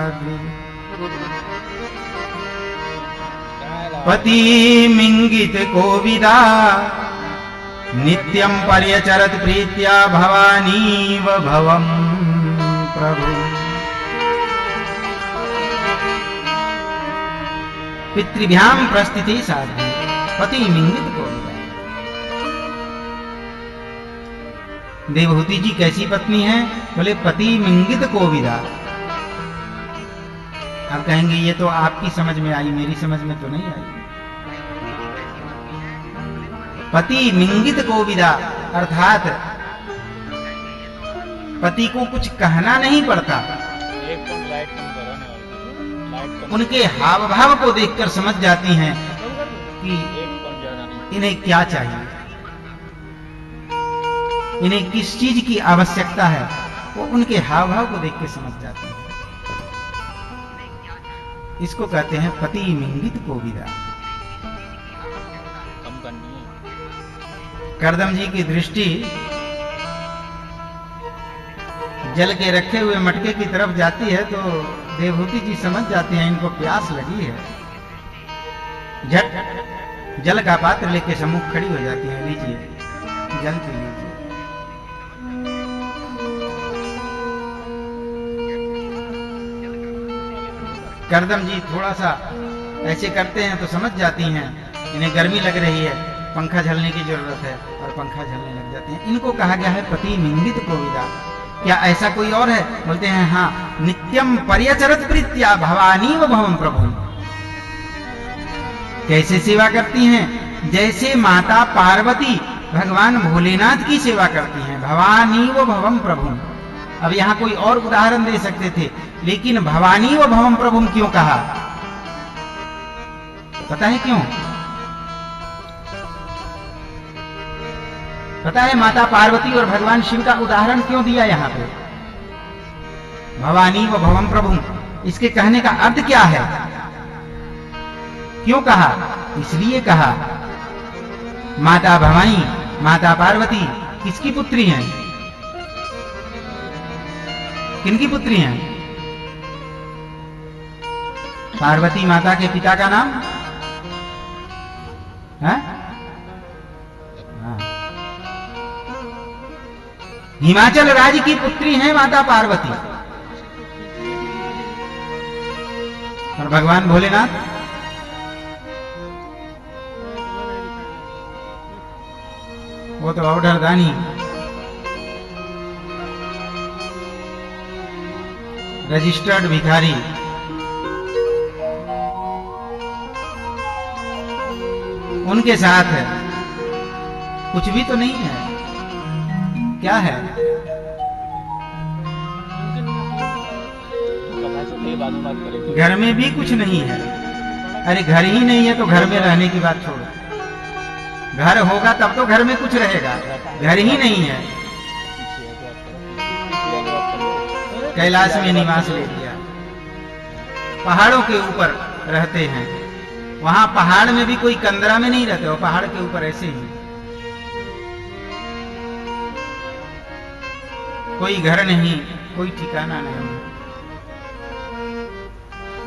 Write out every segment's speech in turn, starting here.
साध्वी। पति मिंगित कोविदा नित्यं पर्यचरत प्रीत्या भवानीव भवं प्रभु। पितृभ्याम प्रस्थिति साध्वी पति मिंगित कोविदा। देवहूति जी कैसी पत्नी है? बोले पति मिंगित कोविदा। अब कहेंगे ये तो आपकी समझ में आई, मेरी समझ में तो नहीं आई। पति मिंगित कोविदा अर्थात पति को कुछ कहना नहीं पड़ता, उनके हाव भाव को देखकर समझ जाती हैं कि इन्हें क्या चाहिए, इन्हें किस चीज की आवश्यकता है, वो उनके हाव भाव को देख के समझ जाते हैं। इसको कहते हैं पति मिंगित कोविदा। करदम जी की दृष्टि जल के रखे हुए मटके की तरफ जाती है तो देवहूति जी समझ जाती हैं इनको प्यास लगी है। झट जल का पात्र लेके सम्मुख खड़ी हो जाती है, लीजिए जल पी लीजिए। करदम जी थोड़ा सा ऐसे करते हैं तो समझ जाती हैं इन्हें गर्मी लग रही है, पंखा झलने की जरूरत है, और पंखा झलने लग जाते हैं। इनको कहा गया है पति मिंगित कोविदा। क्या ऐसा कोई और है? बोलते हैं हाँ, नित्यम पर्यचरत प्रीत्या भवानी व भवम प्रभु। कैसे सेवा करती हैं? जैसे माता पार्वती भगवान भोलेनाथ की सेवा करती हैं, भवानी व भवम प्रभु। अब यहां कोई और उदाहरण दे सकते थे, लेकिन भवानी व भवम प्रभु क्यों कहा? पता है क्यों? पता है माता पार्वती और भगवान शिव का उदाहरण क्यों दिया यहां पे? भवानी व भवम प्रभु, इसके कहने का अर्थ क्या है? क्यों कहा? इसलिए कहा माता भवानी, माता पार्वती किसकी पुत्री हैं? किनकी पुत्री हैं? पार्वती माता के पिता का नाम है? हिमाचल राज्य की पुत्री हैं माता पार्वती। और भगवान भोलेनाथ वो तो औढ़रदानी, रजिस्टर्ड भिखारी। उनके साथ कुछ भी तो नहीं है। क्या है? घर में भी कुछ नहीं है। अरे घर ही नहीं है तो घर में रहने की बात छोड़ो, घर होगा तब तो घर में कुछ रहेगा, घर ही नहीं है। कैलाश में निवास ले लिया, पहाड़ों के ऊपर रहते हैं। वहां पहाड़ में भी कोई कंदरा में नहीं रहते, वो पहाड़ के ऊपर ऐसे ही। कोई घर नहीं, कोई ठिकाना नहीं।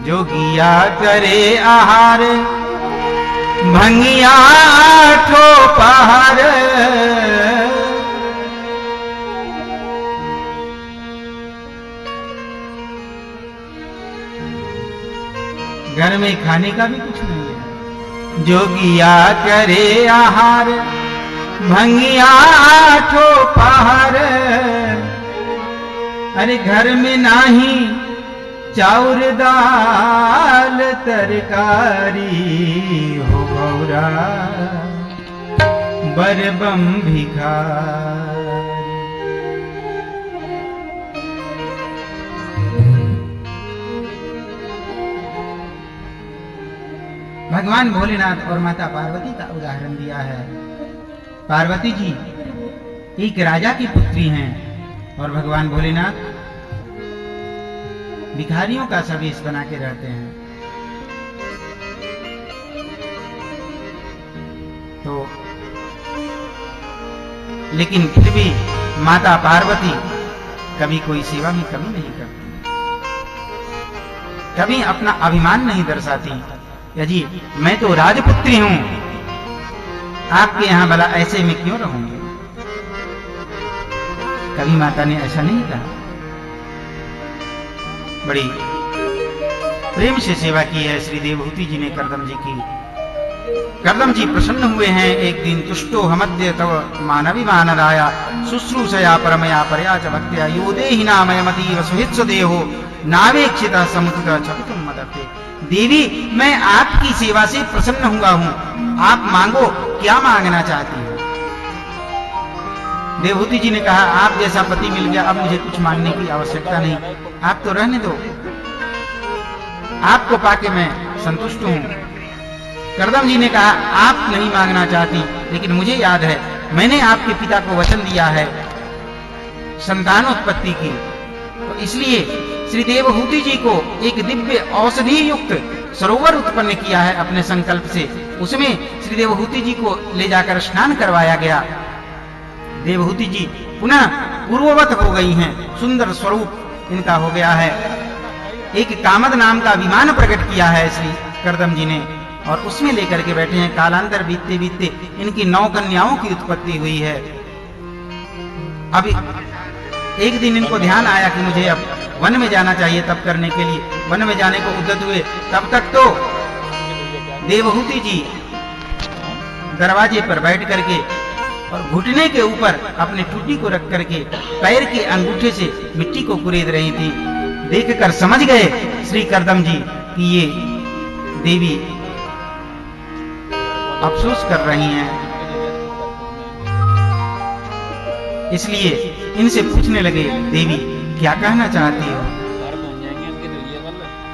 जोगिया करे आहार भंगिया ठो पहाड़, घर में खाने का भी कुछ नहीं है। जोगिया करे आहार भंगिया ठो पहाड़, अरे घर में नाही चाउर दाल तरकारी हो गौरा बरबम भिखारी। भगवान भोलेनाथ और माता पार्वती का उदाहरण दिया है। पार्वती जी एक राजा की पुत्री हैं और भगवान भोलेनाथ भिखारियों का सवेश बना के रहते हैं। तो लेकिन फिर भी माता पार्वती कभी कोई सेवा में कमी नहीं करती। कभी अपना अभिमान नहीं दर्शाती। या जी मैं तो राजपुत्री हूं, आपके यहां भला ऐसे में क्यों रहूंगी? कभी माता ने ऐसा नहीं कहा। बड़ी प्रेम से सेवा की है श्री देवहूति जी ने कर्दम जी की। कर्दम जी प्रसन्न हुए हैं। एक दिन तुष्टो हमद्य तव मानवी मानराया शुश्रूषया परमया परया च भक्त्या यो देहि नामयमतीव सुहित्स देहो नावेक्षिता समुचिता चकुतुम मदते। देवी मैं आपकी सेवा से प्रसन्न हुआ हूं, आप मांगो, क्या मांगना चाहती हो? देवहूति जी ने कहा आप जैसा पति मिल गया, अब मुझे कुछ मांगने की आवश्यकता नहीं, आप तो रहने दो, आपको पाके मैं संतुष्ट हूं। कर्दम जी ने कहा आप नहीं मांगना चाहती, लेकिन मुझे याद है मैंने आपके पिता को वचन दिया है संतानोत्पत्ति की, तो इसलिए श्री देवहूति जी को एक दिव्य औषधि युक्त सरोवर उत्पन्न किया है अपने संकल्प से। उसमें श्री देवहूति जी को ले जाकर स्नान करवाया गया। देवहूति जी पुनः पूर्ववत हो गई हैं, सुंदर स्वरूप इनका हो गया है। एक कामद नाम का विमान प्रकट किया है श्री कर्दम जी ने, और उसमें लेकर के बैठे हैं। कालांतर बीतते बीतते इनकी 9 कन्याओं की उत्पत्ति हुई है। अब एक दिन इनको ध्यान आया कि मुझे अब वन में जाना चाहिए तप करने के लिए। वन में जाने को उद्यत हुए, तब तक तो देवहूति जी दरवाजे पर बैठ करके और घुटने के ऊपर अपने टूटी को रख करके पैर के अंगूठे से मिट्टी को कुरेद रही थी। देखकर समझ गए श्री कर्दम जी कि ये देवी अफसोस कर रही हैं, इसलिए इनसे पूछने लगे देवी क्या कहना चाहती हो?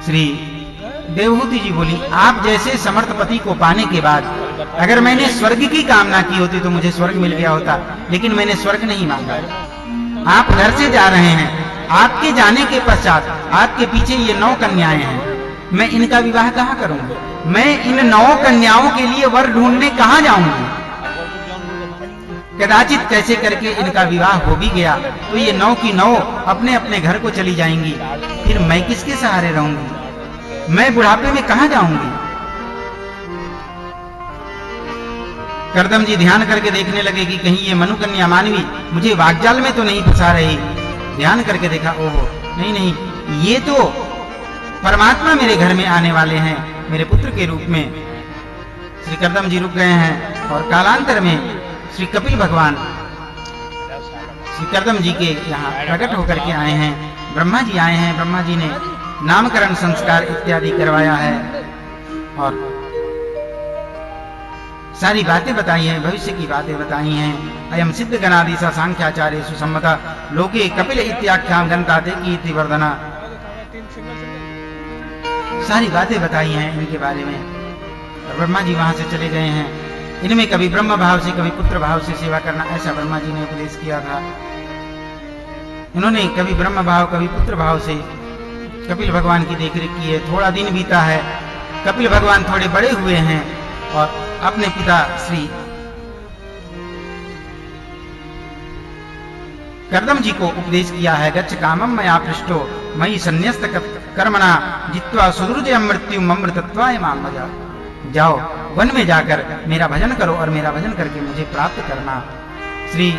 श्री देवहूति जी बोली आप जैसे समर्थ पति को पाने के बाद अगर मैंने स्वर्ग की कामना की होती तो मुझे स्वर्ग मिल गया होता, लेकिन मैंने स्वर्ग नहीं मांगा। आप घर से जा रहे हैं, आपके जाने के पश्चात आपके पीछे ये 9 कन्याएं हैं, मैं इनका विवाह कहां करूंगा? मैं इन 9 कन्याओं के लिए वर ढूंढने कहां जाऊंगी? कदाचित कैसे करके इनका विवाह हो भी गया तो ये 9 की 9 अपने अपने घर को चली जाएंगी, फिर मैं किसके सहारे रहूंगी? मैं बुढ़ापे में कहां जाऊंगी? कर्दम जी ध्यान करके देखने लगे कि कहीं ये मनुकन्या मानवी मुझे वाग्जाल में तो नहीं फंसा रही। ध्यान करके देखा, ओहो नहीं नहीं, ये तो परमात्मा मेरे घर में आने वाले हैं मेरे पुत्र के रूप में। श्री कर्दम जी रुक गए हैं और कालांतर में श्री कपिल भगवान श्री कर्दम जी के यहाँ प्रकट होकर के आए हैं। ब्रह्मा जी आए हैं, ब्रह्मा जी ने नामकरण संस्कार इत्यादि करवाया है और सारी बातें बताई हैं, भविष्य की बातें बताई हैं। अयम सिद्ध गणादिशा सांख्याचार्य सुसम्मता लोके कपिल इत्याख्याम गंताते कीर्ति वर्धना, सारी बातें बताई हैं इनके बारे में। और ब्रह्मा जी वहां से चले गए हैं। इनमें कभी ब्रह्म भाव से कभी पुत्र भाव से सेवा करना, ऐसा ब्रह्मा जी ने उपदेश किया था। इन्होंने कभी ब्रह्म भाव कभी पुत्र भाव से कपिल भगवान की देखरेख की है। थोड़ा दिन बीता है, कपिल भगवान थोड़े बड़े हुए हैं और अपने पिता श्री कर्दम जी को उपदेश किया है। गच्छ कामम मया पृष्ठो मयि संन्यस्त कर्मणा जित्वा सुदृजयं मृत्युम अमृतत्वाय मां भजा। जाओ वन में जाकर मेरा भजन करो और मेरा भजन करके मुझे प्राप्त करना। श्री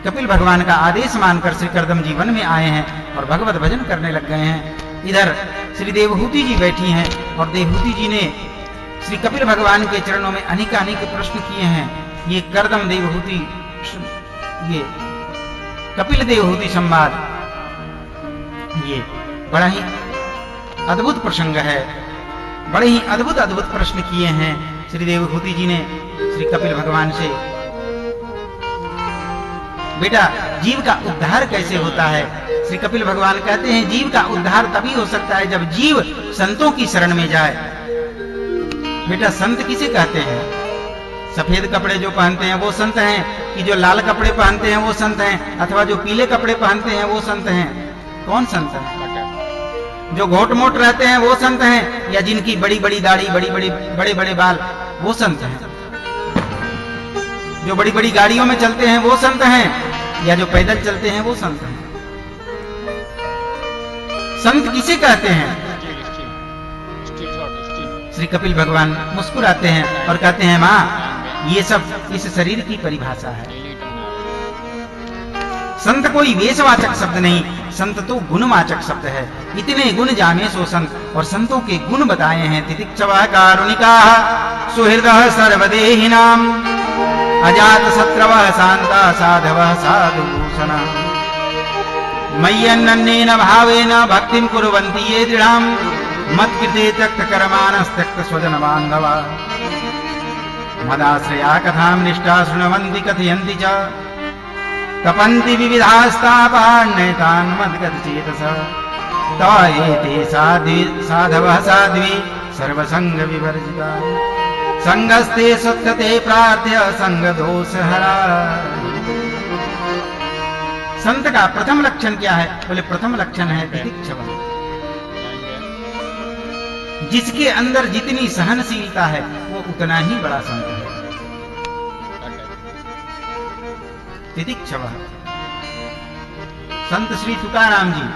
कपिल भगवान का आदेश मानकर श्री कर्दम जी वन में आए हैं और भगवत भजन करने लग गए हैं। इधर श्री देवहूति जी बैठी हैं और देवहूति जी ने श्री कपिल भगवान के चरणों में अनेक प्रश्न किए हैं। ये कर्दम देवहूति, ये कपिल देवहूति संवाद, ये बड़ा ही अद्भुत प्रसंग है। बड़े ही अद्भुत प्रश्न किए हैं श्री देवहूति जी ने श्री कपिल भगवान से। बेटा जीव का उद्धार कैसे होता है? श्री कपिल भगवान कहते हैं जीव का उद्धार तभी हो सकता है जब जीव संतों की शरण में जाए। बेटा संत किसे कहते हैं? सफेद कपड़े जो पहनते हैं वो संत हैं, कि जो लाल कपड़े पहनते हैं वो संत हैं, अथवा जो पीले कपड़े पहनते हैं वो संत हैं? कौन संत है? जो घोट मोट रहते हैं वो संत हैं, या जिनकी बड़ी बड़ी दाढ़ी बड़े बड़े बाल वो संत हैं? जो बड़ी बड़ी गाड़ियों में चलते हैं वो संत हैं, या जो पैदल चलते हैं वो संत हैं? संत किसे कहते हैं? श्री कपिल भगवान मुस्कुराते हैं और कहते हैं मां, ये सब इस शरीर की परिभाषा है। संत कोई वेशवाचक शब्द नहीं, संत तो गुणवाचक शब्द है। इतने गुण जामे सो संत, और संतों के गुण बताए हैं। तितिक्षवः कारुणिकाः सुहृदः सर्वदेहिनां, अजात शत्रवः शान्ता साधवः साधुभूषणा, मय्यनन्येन भावेन भक्तिं कुर्वन्ति ये दृढां, मत्कृते त्यक्त कर्माणस्त्यक्त स्वजन बान्धवा, मदाश्रया कथां निष्ठा शृण्वन्ति कथयन्ति च, तपन्ति विविधास्तापान्नैतान् मद्गतचेतसः, तवायेते साधवः साध्वी सर्वसंग विवर्जिता, संगस्ते सत्यते प्रार्थ्य संग दोषहरा। संत का प्रथम लक्षण क्या है? बोले प्रथम लक्षण है तितिक्षव। जिसके अंदर जितनी सहनशीलता है वो उतना ही बड़ा संत है। तितिक्षव। संत श्री तुकाराम जी,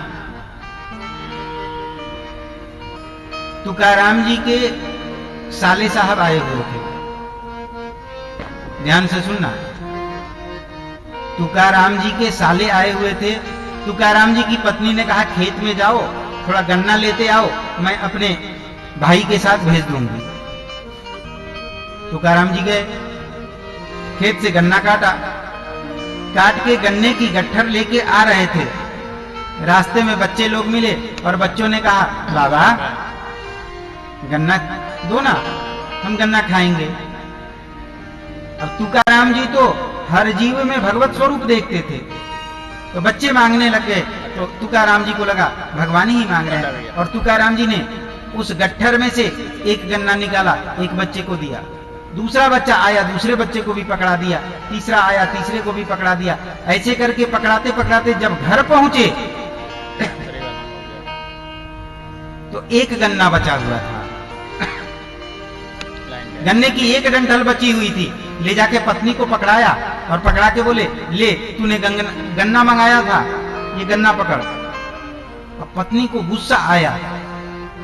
तुकाराम जी के साले साहब आए हुए थे। ध्यान से सुनना, तुकाराम जी के साले आए हुए थे। तुकाराम जी की पत्नी ने कहा खेत में जाओ, थोड़ा गन्ना लेते आओ, मैं अपने भाई के साथ भेज दूंगी। तुकाराम जी गए, खेत से गन्ना काटा, काट के गन्ने की गट्ठर लेके आ रहे थे। रास्ते में बच्चे लोग मिले और बच्चों ने कहा बाबा गन्ना दो ना, हम गन्ना खाएंगे। अब तुकाराम जी तो हर जीव में भगवत स्वरूप देखते थे, तो बच्चे मांगने लग गए। तो तुकाराम जी को लगा भगवान ही मांग रहे हैं, और तुकाराम जी ने उस गट्ठर में से एक गन्ना निकाला, एक बच्चे को दिया। दूसरा बच्चा आया, दूसरे बच्चे को भी पकड़ा दिया। तीसरा आया, तीसरे को भी पकड़ा दिया। ऐसे करके पकड़ाते पकड़ाते जब घर पहुंचे तो एक गन्ना बचा हुआ था। गन्ने की एक डंठल बची हुई थी। ले जाके पत्नी को पकड़ाया और पकड़ा के बोले ले, तूने गन्ना मंगाया था, ये गन्ना पकड़। अब पत्नी को गुस्सा आया,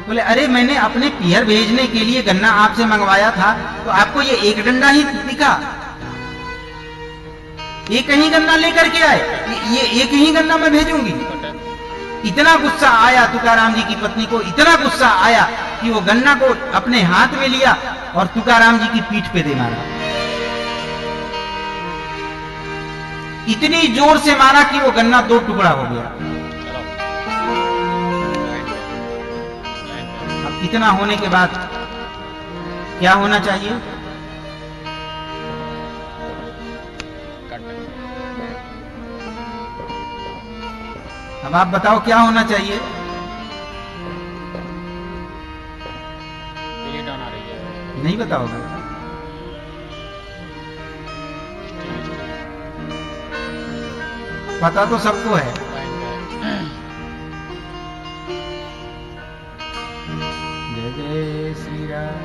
बोले अरे मैंने अपने पियर भेजने के लिए गन्ना आपसे मंगवाया था, तो आपको ये एक डंडा ही दिखा, एक ही गन्ना लेकर के आए, ये एक ही गन्ना मैं भेजूंगी। इतना गुस्सा आया तुकाराम जी की पत्नी को, इतना गुस्सा आया कि वो गन्ना को अपने हाथ में लिया और तुकाराम जी की पीठ पे दे मारा। इतनी जोर से मारा कि वो गन्ना दो टुकड़ा हो गया। अब इतना होने के बाद क्या होना चाहिए? अब आप बताओ क्या होना चाहिए? नहीं बताओगे? पता तो सबको है। जय जय श्री राम।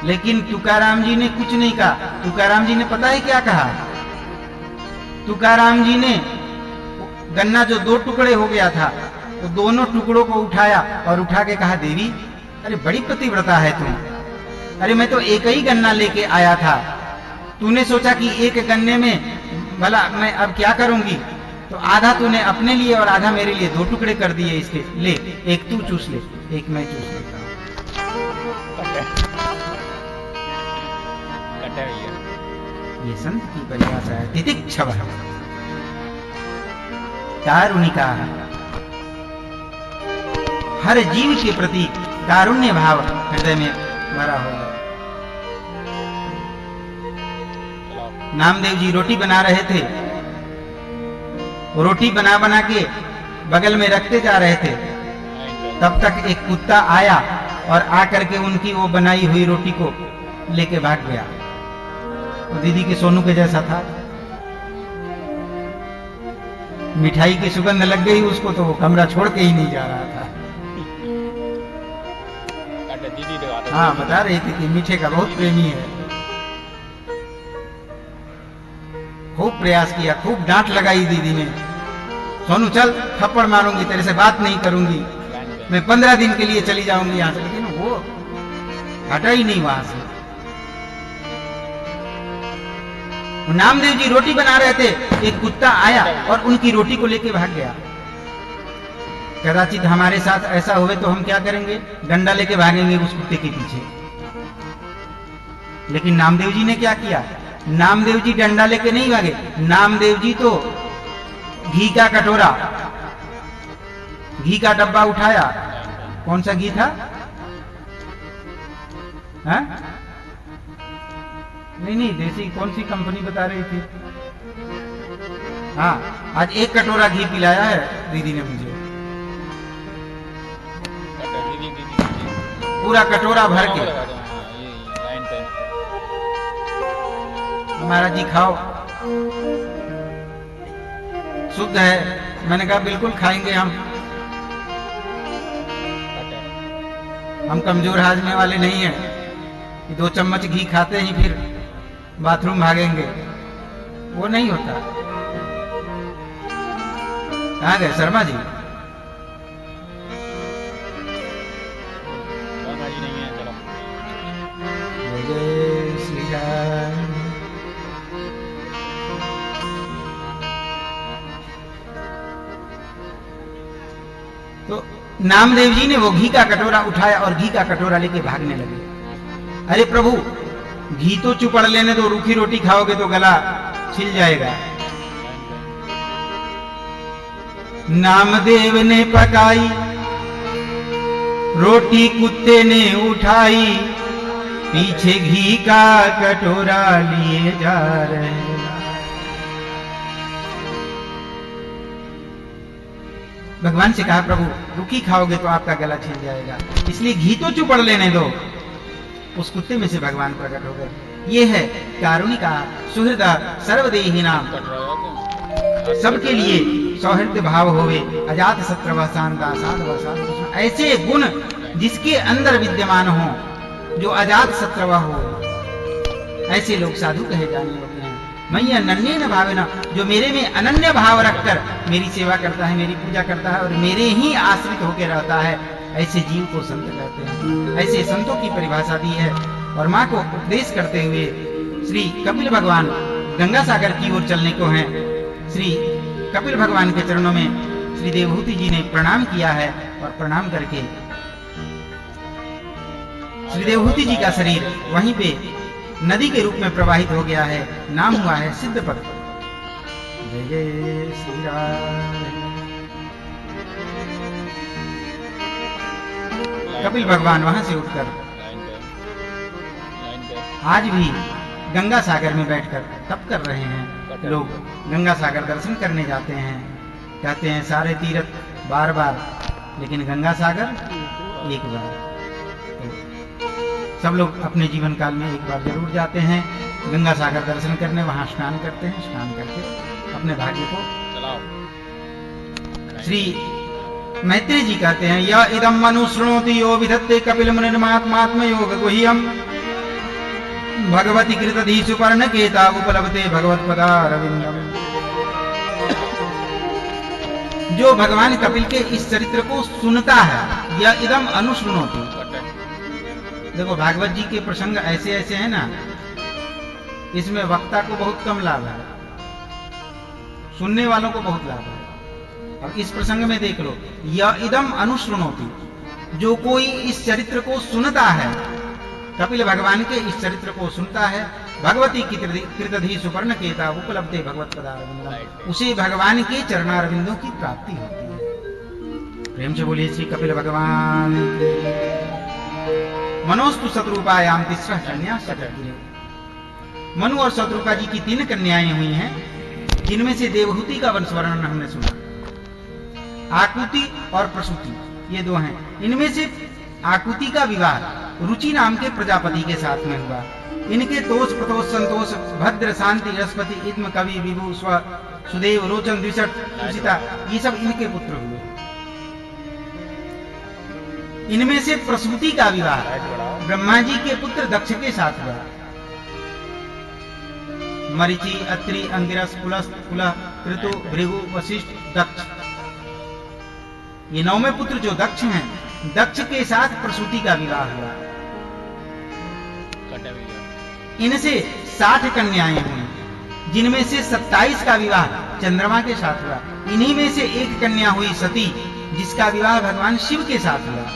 लेकिन तुकाराम जी ने कुछ नहीं कहा। तुकाराम जी ने पता है क्या कहा? तुकाराम जी ने गन्ना जो दो टुकड़े हो गया था, तो दोनों टुकड़ों को उठाया और उठा के कहा देवी अरे बड़ी पतिव्रता है तुम, अरे मैं तो एक ही गन्ना लेके आया था, तूने सोचा कि एक गन्ने में भला मैं अब क्या करूंगी, तो आधा तूने अपने लिए और आधा मेरे लिए, दो टुकड़े कर दिए इसके, ले एक तू चूस ले, एक मैं चूस लेता हूं। ये संत की परिभाषा है, तितिक्षवः कारुणिका। हर जीव के प्रति कारुण्य भाव हृदय में भरा होगा। नामदेव जी रोटी बना रहे थे, रोटी बना बना के बगल में रखते जा रहे थे, तब तक एक कुत्ता आया और आकर के उनकी वो बनाई हुई रोटी को लेके भाग गया। तो दीदी के सोनू के जैसा था, मिठाई की सुगंध लग गई उसको, तो वो कमरा छोड़ के ही नहीं जा रहा था। हाँ, बता रही थी कि मीठे का बहुत प्रेमी है। खूब प्रयास किया, खूब डांट लगाई दीदी ने, सोनू चल, थप्पड़ मारूंगी, तेरे से बात नहीं करूंगी, मैं 15 दिन के लिए चली जाऊंगी यहां से। लेकिन वो हटा ही नहीं वहां से। नामदेव जी रोटी बना रहे थे, एक कुत्ता आया और उनकी रोटी को लेके भाग गया। कदाचित हमारे साथ ऐसा हुए तो हम क्या करेंगे? डंडा लेके भागेंगे उस कुत्ते के पीछे। लेकिन नामदेव जी ने क्या किया? नामदेव जी डंडा लेके नहीं भागे, नामदेव जी तो घी का कटोरा, घी का डब्बा उठाया। कौन सा घी था? हा? नहीं, देसी कौन सी कंपनी बता रही थी? हाँ, आज एक कटोरा घी पिलाया है दीदी ने मुझे, पूरा कटोरा भर के। हमारा जी खाओ, शुद्ध है। मैंने कहा बिल्कुल खाएंगे हम कमजोर हाजमे वाले नहीं हैं कि 2 चम्मच घी खाते ही फिर बाथरूम भागेंगे, वो नहीं होता। कहाँ गए शर्मा जी? जय श्री राम। तो नामदेव जी ने वो घी का कटोरा उठाया और घी का कटोरा लेके भागने लगे। अरे प्रभु, घी तो चुपड़ लेने दो, रूखी रोटी खाओगे तो गला छिल जाएगा। नामदेव ने पकाई रोटी, कुत्ते ने उठाई, पीछे घी का कटोरा लिए जा रहे हैं। भगवान से कहा प्रभु रूखी खाओगे तो आपका गला छिल जाएगा, इसलिए घी तो चुपड़ लेने दो। उस कुत्ते में से भगवान प्रकट हो गए। ये है कारुणिका सुहृदा सर्वदेही नाम, सबके लिए सौहृद भाव होवे, अजात शत्रु शांता साधु साधु। ऐसे गुण जिसके अंदर विद्यमान हो, जो अजात शत्रु हो, ऐसे लोग साधु कहे जाने योग्य हैं। मैं अनन्य न भावेना, जो मेरे में अनन्य भाव रखकर मेरी सेवा करता है, मेरी पूजा करता है और मेरे ही आश्रित होकर रहता है, ऐसे जीव को संत कहते हैं। ऐसे संतों की परिभाषा दी है। और मां को उपदेश करते हुए श्री कपिल भगवान गंगा सागर की ओर चलने को हैं। श्री कपिल भगवान के चरणों में श्री देवहूति जी ने प्रणाम किया है और प्रणाम करके श्री देवहूति जी का शरीर वहीं पे नदी के रूप में प्रवाहित हो गया है। नाम हुआ है सिद्धपद। जय जय श्री राम। कपिल भगवान वहां से उठकर आज भी गंगा सागर में बैठकर तप कर रहे हैं। लोग गंगा सागर दर्शन करने जाते हैं, कहते हैं सारे तीर्थ बार बार, लेकिन गंगा सागर एक बार। तो सब लोग अपने जीवन काल में एक बार जरूर जाते हैं गंगा सागर दर्शन करने, वहां स्नान करते हैं, स्नान करके अपने भाग्य को श्री मैत्री जी कहते हैं या इदम मनुश्रृणोति यो विधत्ते कपिल मुनिर्मात्मात्म योग गुह्यम भगवती कृतधि सुपर्ण केता उपलब्धे भगवत पदारविंदम। जो भगवान कपिल के इस चरित्र को सुनता है या इदम अनुश्रृणोति। देखो भागवत जी के प्रसंग ऐसे ऐसे हैं ना, इसमें वक्ता को बहुत कम लाभ है, सुनने वालों को बहुत लाभ है। और इस प्रसंग में देख लो, या इदम अनुश्रृणोति, जो कोई इस चरित्र को सुनता है, कपिल भगवान के इस चरित्र को सुनता है, भगवती की कृतधि सुपर्ण केता उपलब्धे भगवत पदारविंदम, उसे भगवान के चरणारविंदों की प्राप्ति होती है। प्रेम से बोलिए श्री कपिल भगवान। मनोस्तु शत्रुपायाम तिस्रः कन्या सटगिरे। मनु और शत्रुपा जी की 3 कन्याएं हुई हैं, जिनमें से देवहूति का वंश वर्णन हमने सुना। आकुति और प्रसूति ये 2 हैं। इनमें से आकुति का विवाह रुचि नाम के प्रजापति के साथ में हुआ। इनके तोष प्रतोष संतोष भद्र शांति बृहस्पति इत्म कवि विभु स्व सुदेव रोचन द्विषट सुचिता ये सब इनके पुत्र हुए। इनमें से प्रसूति का विवाह ब्रह्मा जी के पुत्र दक्ष के साथ हुआ। मरीचि अत्रि अंगिरस पुलस्त पुलह ऋतु भृगु वशिष्ठ दक्ष ये 9वें पुत्र जो दक्ष हैं, दक्ष के साथ प्रसूति का विवाह हुआ। इनसे 60 कन्याएं हुई, जिनमें से 27 का विवाह चंद्रमा के साथ हुआ। इन्हीं में से एक कन्या हुई सती, जिसका विवाह भगवान शिव के साथ हुआ।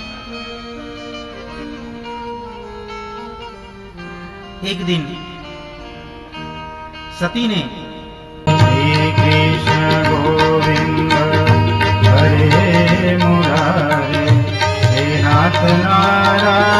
एक दिन सती ने श्री कृष्ण गोविंद हरे मुरारे हे नाथ नारायण